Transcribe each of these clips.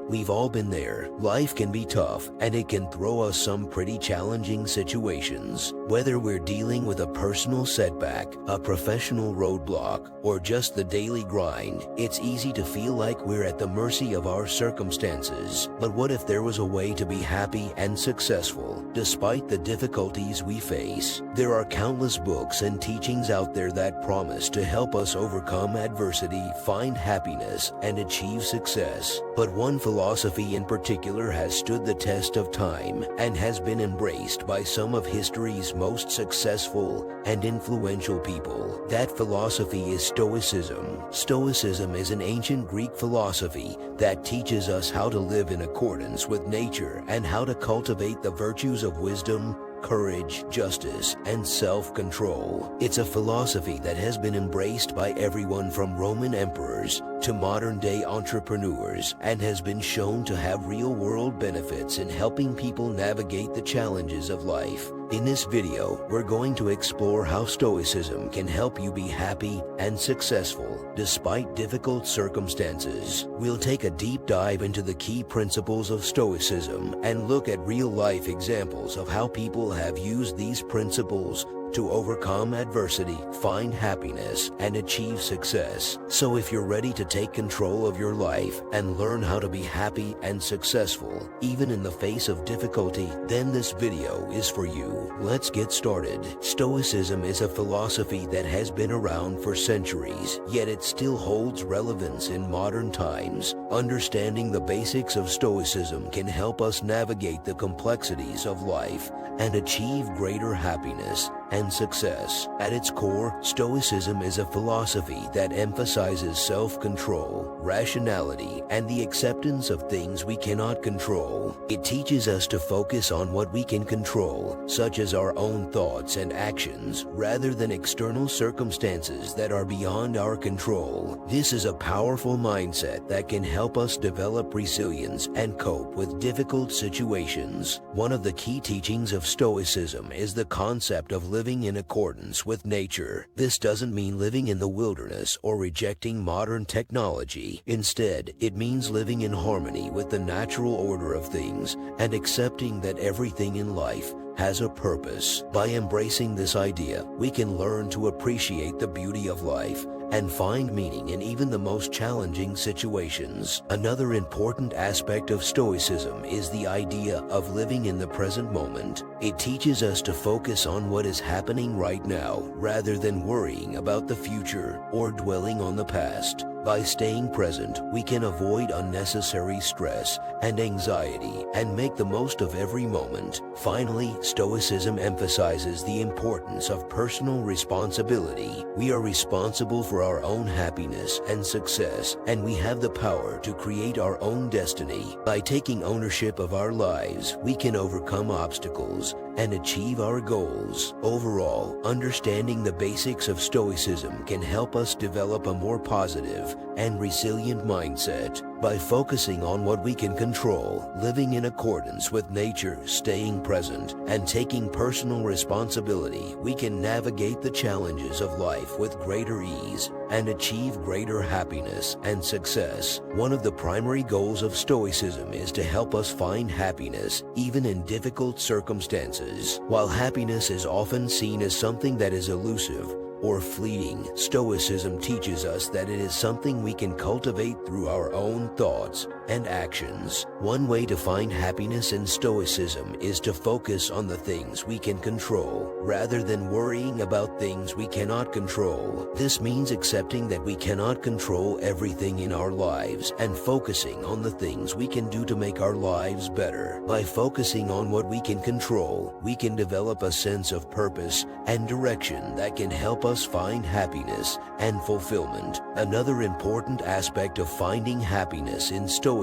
We've all been there. Life can be tough, and it can throw us some pretty challenging situations. Whether we're dealing with a personal setback, a professional roadblock, or just the daily grind, it's easy to feel like we're at the mercy of our circumstances. But what if there was a way to be happy and successful, despite the difficulties we face? There are countless books and teachings out there that promise to help us overcome adversity, find happiness, and achieve success. But one philosophy in particular has stood the test of time and has been embraced by some of history's most successful and influential people. That philosophy is Stoicism. Stoicism is an ancient Greek philosophy that teaches us how to live in accordance with nature and how to cultivate the virtues of wisdom, courage, justice, and self-control. It's a philosophy that has been embraced by everyone from Roman emperors to modern-day entrepreneurs and has been shown to have real-world benefits in helping people navigate the challenges of life. In this video, we're going to explore how Stoicism can help you be happy and successful despite difficult circumstances. We'll take a deep dive into the key principles of Stoicism and look at real-life examples of how people have used these principles to overcome adversity, find happiness, and achieve success. So if you're ready to take control of your life and learn how to be happy and successful, even in the face of difficulty, then this video is for you. Let's get started. Stoicism is a philosophy that has been around for centuries, yet it still holds relevance in modern times. Understanding the basics of Stoicism can help us navigate the complexities of life and achieve greater happiness and success. At its core, Stoicism is a philosophy that emphasizes self-control, rationality, and the acceptance of things we cannot control. It teaches us to focus on what we can control, such as our own thoughts and actions, rather than external circumstances that are beyond our control. This is a powerful mindset that can help us develop resilience and cope with difficult situations. One of the key teachings of Stoicism is the concept of living in accordance with nature. This doesn't mean living in the wilderness or rejecting modern technology. Instead, it means living in harmony with the natural order of things and accepting that everything in life has a purpose. By embracing this idea, we can learn to appreciate the beauty of life and find meaning in even the most challenging situations. Another important aspect of Stoicism is the idea of living in the present moment. It teaches us to focus on what is happening right now, rather than worrying about the future or dwelling on the past. By staying present, we can avoid unnecessary stress and anxiety and make the most of every moment. Finally, Stoicism emphasizes the importance of personal responsibility. We are responsible for our own happiness and success, and we have the power to create our own destiny. By taking ownership of our lives, we can overcome obstacles and achieve our goals. Overall, understanding the basics of Stoicism can help us develop a more positive and resilient mindset. By focusing on what we can control, living in accordance with nature, staying present, and taking personal responsibility, we can navigate the challenges of life with greater ease and achieve greater happiness and success. One of the primary goals of Stoicism is to help us find happiness even in difficult circumstances. While happiness is often seen as something that is elusive or fleeting, Stoicism teaches us that it is something we can cultivate through our own thoughts and actions. One way to find happiness in Stoicism is to focus on the things we can control, rather than worrying about things we cannot control. This means accepting that we cannot control everything in our lives and focusing on the things we can do to make our lives better. By focusing on what we can control, we can develop a sense of purpose and direction that can help us find happiness and fulfillment. Another important aspect of finding happiness in Stoicism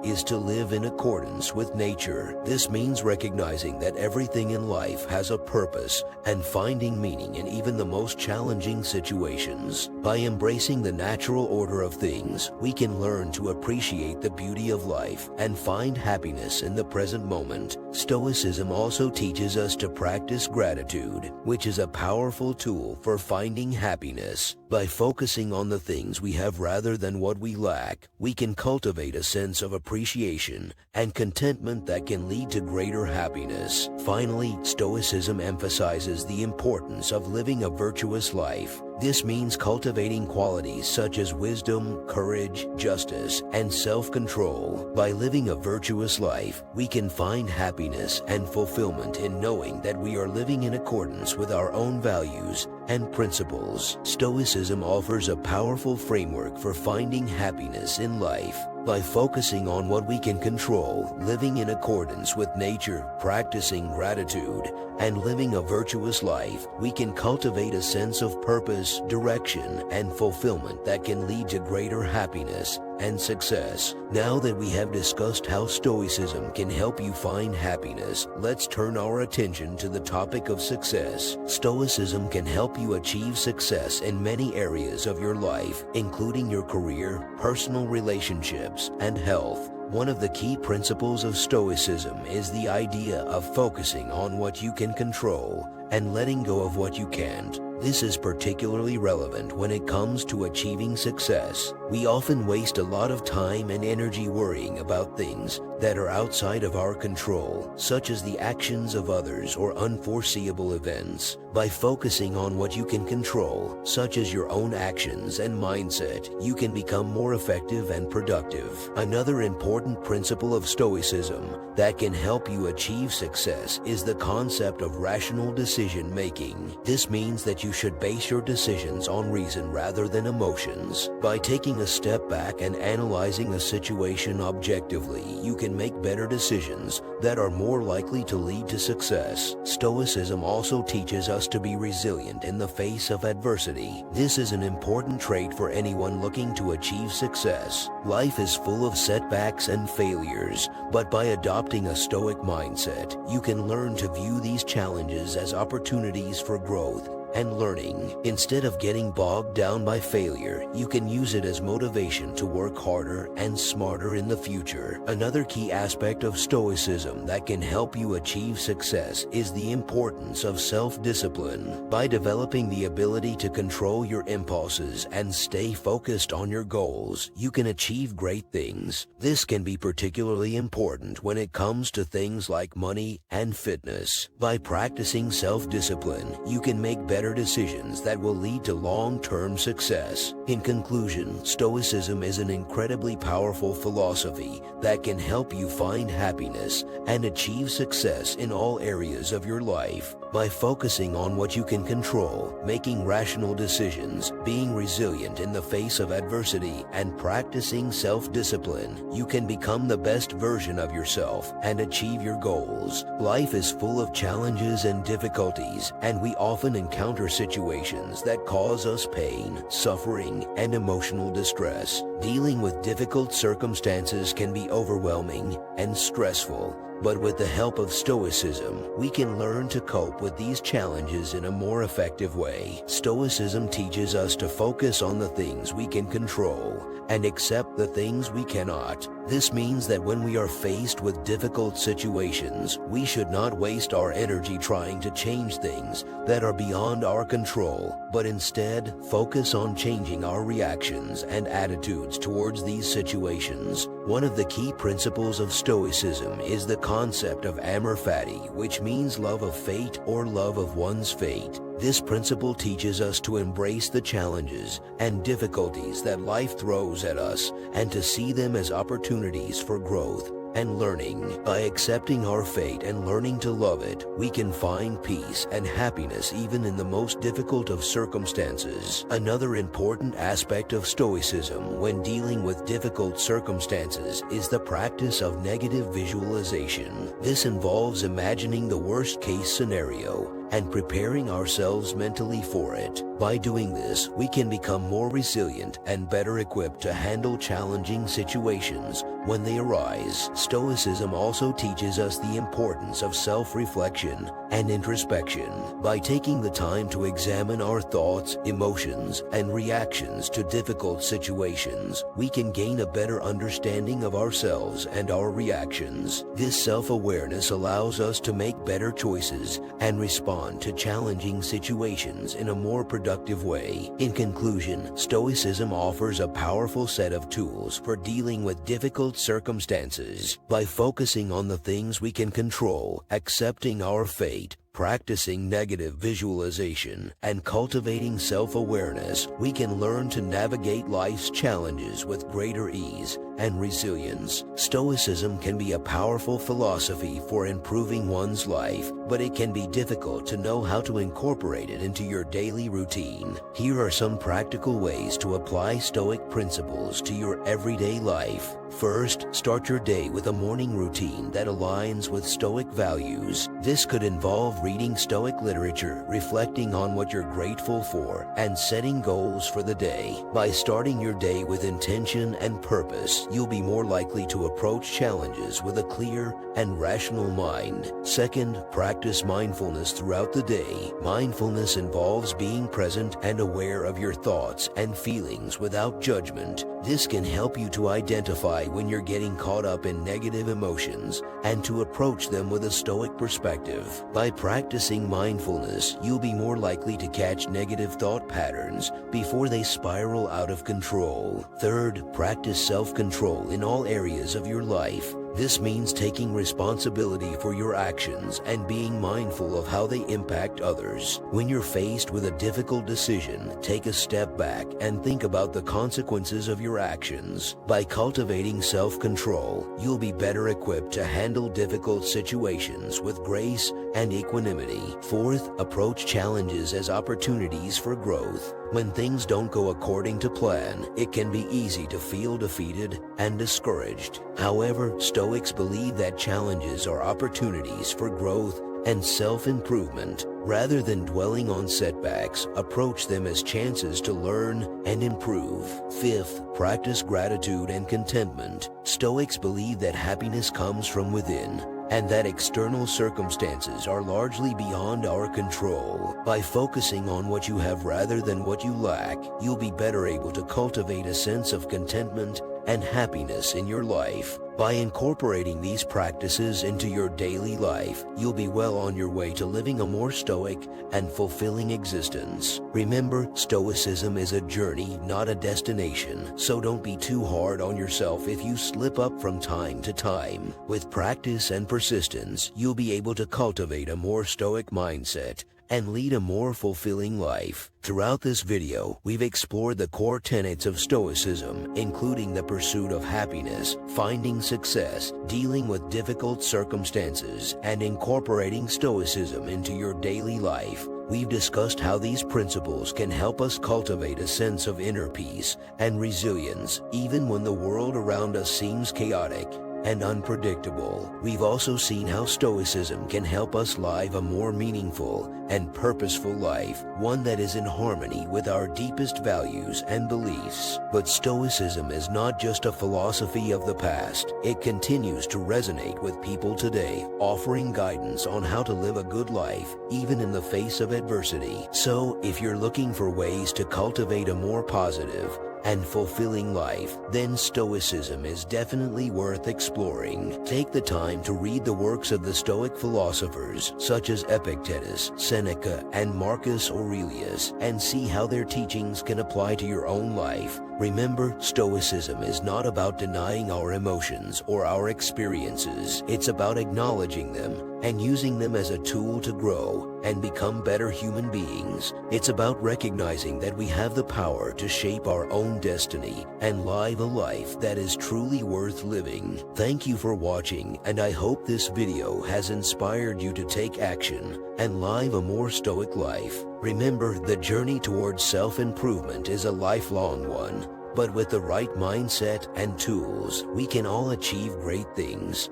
is to live in accordance with nature. This means recognizing that everything in life has a purpose and finding meaning in even the most challenging situations. By embracing the natural order of things, we can learn to appreciate the beauty of life and find happiness in the present moment. Stoicism also teaches us to practice gratitude, which is a powerful tool for finding happiness. By focusing on the things we have rather than what we lack, we can cultivate a sense of appreciation and contentment that can lead to greater happiness. Finally, Stoicism emphasizes the importance of living a virtuous life. This means cultivating qualities such as wisdom, courage, justice, and self-control. By living a virtuous life, we can find happiness and fulfillment in knowing that we are living in accordance with our own values and principles. Stoicism offers a powerful framework for finding happiness in life. By focusing on what we can control, living in accordance with nature, practicing gratitude, and living a virtuous life, we can cultivate a sense of purpose, direction, and fulfillment that can lead to greater happiness and success. Now that we have discussed how Stoicism can help you find happiness, let's turn our attention to the topic of success. Stoicism can help you achieve success in many areas of your life, including your career, personal relationships, and health. One of the key principles of Stoicism is the idea of focusing on what you can control and letting go of what you can't. This is particularly relevant when it comes to achieving success. We often waste a lot of time and energy worrying about things that are outside of our control, such as the actions of others or unforeseeable events. By focusing on what you can control, such as your own actions and mindset, you can become more effective and productive. Another important principle of Stoicism that can help you achieve success is the concept of rational decision making. This means that you should base your decisions on reason rather than emotions. By taking a step back and analyzing a situation objectively, you can make better decisions that are more likely to lead to success. Stoicism also teaches us to be resilient in the face of adversity. This is an important trait for anyone looking to achieve success. Life is full of setbacks and failures, but by adopting a Stoic mindset, you can learn to view these challenges as opportunities for growth and learning. Instead of getting bogged down by failure, you can use it as motivation to work harder and smarter in the future. Another key aspect of Stoicism that can help you achieve success is the importance of self-discipline. By developing the ability to control your impulses and stay focused on your goals, you can achieve great things. This can be particularly important when it comes to things like money and fitness. By practicing self-discipline, you can make better decisions that will lead to long-term success. In conclusion, Stoicism is an incredibly powerful philosophy that can help you find happiness and achieve success in all areas of your life. By focusing on what you can control, making rational decisions, being resilient in the face of adversity, and practicing self-discipline, you can become the best version of yourself and achieve your goals. Life is full of challenges and difficulties, and we often encounter situations that cause us pain, suffering, and emotional distress. Dealing with difficult circumstances can be overwhelming and stressful, but with the help of Stoicism, we can learn to cope with these challenges in a more effective way. Stoicism teaches us to focus on the things we can control and accept the things we cannot. This means that when we are faced with difficult situations, we should not waste our energy trying to change things that are beyond our control, but instead focus on changing our reactions and attitudes towards these situations. One of the key principles of Stoicism is the concept of amor fati, which means love of fate or love of one's fate. This principle teaches us to embrace the challenges and difficulties that life throws at us and to see them as opportunities for growth and learning. By accepting our fate and learning to love it, we can find peace and happiness even in the most difficult of circumstances. Another important aspect of Stoicism when dealing with difficult circumstances is the practice of negative visualization. This involves imagining the worst-case scenario and preparing ourselves mentally for it. By doing this, we can become more resilient and better equipped to handle challenging situations when they arise. Stoicism also teaches us the importance of self-reflection and introspection. By taking the time to examine our thoughts, emotions, and reactions to difficult situations, we can gain a better understanding of ourselves and our reactions. This self-awareness allows us to make better choices and respond respond to challenging situations in a more productive way. In conclusion, Stoicism offers a powerful set of tools for dealing with difficult circumstances. By focusing on the things we can control, accepting our fate, practicing negative visualization, and cultivating self-awareness, we can learn to navigate life's challenges with greater ease and resilience. Stoicism can be a powerful philosophy for improving one's life, but it can be difficult to know how to incorporate it into your daily routine. Here are some practical ways to apply Stoic principles to your everyday life. First, start your day with a morning routine that aligns with Stoic values. This could involve reading Stoic literature, reflecting on what you're grateful for, and setting goals for the day. By starting your day with intention and purpose, you'll be more likely to approach challenges with a clear and rational mind. Second, practice mindfulness throughout the day. Mindfulness involves being present and aware of your thoughts and feelings without judgment. This can help you to identify when you're getting caught up in negative emotions and to approach them with a Stoic perspective. By practicing mindfulness, you'll be more likely to catch negative thought patterns before they spiral out of control. Third, practice self-control in all areas of your life. This means taking responsibility for your actions and being mindful of how they impact others. When you're faced with a difficult decision, take a step back and think about the consequences of your actions. By cultivating self-control, you'll be better equipped to handle difficult situations with grace and equanimity. Fourth, approach challenges as opportunities for growth. When things don't go according to plan, it can be easy to feel defeated and discouraged. However, Stoics believe that challenges are opportunities for growth and self-improvement. Rather than dwelling on setbacks, approach them as chances to learn and improve. Fifth, practice gratitude and contentment. Stoics believe that happiness comes from within, and that external circumstances are largely beyond our control. By focusing on what you have rather than what you lack, you'll be better able to cultivate a sense of contentment and happiness in your life. By incorporating these practices into your daily life, you'll be well on your way to living a more Stoic and fulfilling existence. Remember, Stoicism is a journey, not a destination, so don't be too hard on yourself if you slip up from time to time. With practice and persistence, you'll be able to cultivate a more Stoic mindset and lead a more fulfilling life. Throughout this video, we've explored the core tenets of Stoicism, including the pursuit of happiness, finding success, dealing with difficult circumstances, and incorporating Stoicism into your daily life. We've discussed how these principles can help us cultivate a sense of inner peace and resilience, even when the world around us seems chaotic and unpredictable. We've also seen how Stoicism can help us live a more meaningful and purposeful life, one that is in harmony with our deepest values and beliefs. But Stoicism is not just a philosophy of the past. It continues to resonate with people today, offering guidance on how to live a good life, even in the face of adversity. So, if you're looking for ways to cultivate a more positive and fulfilling life, then Stoicism is definitely worth exploring. Take the time to read the works of the Stoic philosophers such as Epictetus, Seneca, and Marcus Aurelius, and see how their teachings can apply to your own life. Remember, Stoicism is not about denying our emotions or our experiences. It's about acknowledging them and using them as a tool to grow and become better human beings. It's about recognizing that we have the power to shape our own destiny and live a life that is truly worth living. Thank you for watching, and I hope this video has inspired you to take action and live a more Stoic life. Remember, the journey towards self-improvement is a lifelong one, but with the right mindset and tools, we can all achieve great things.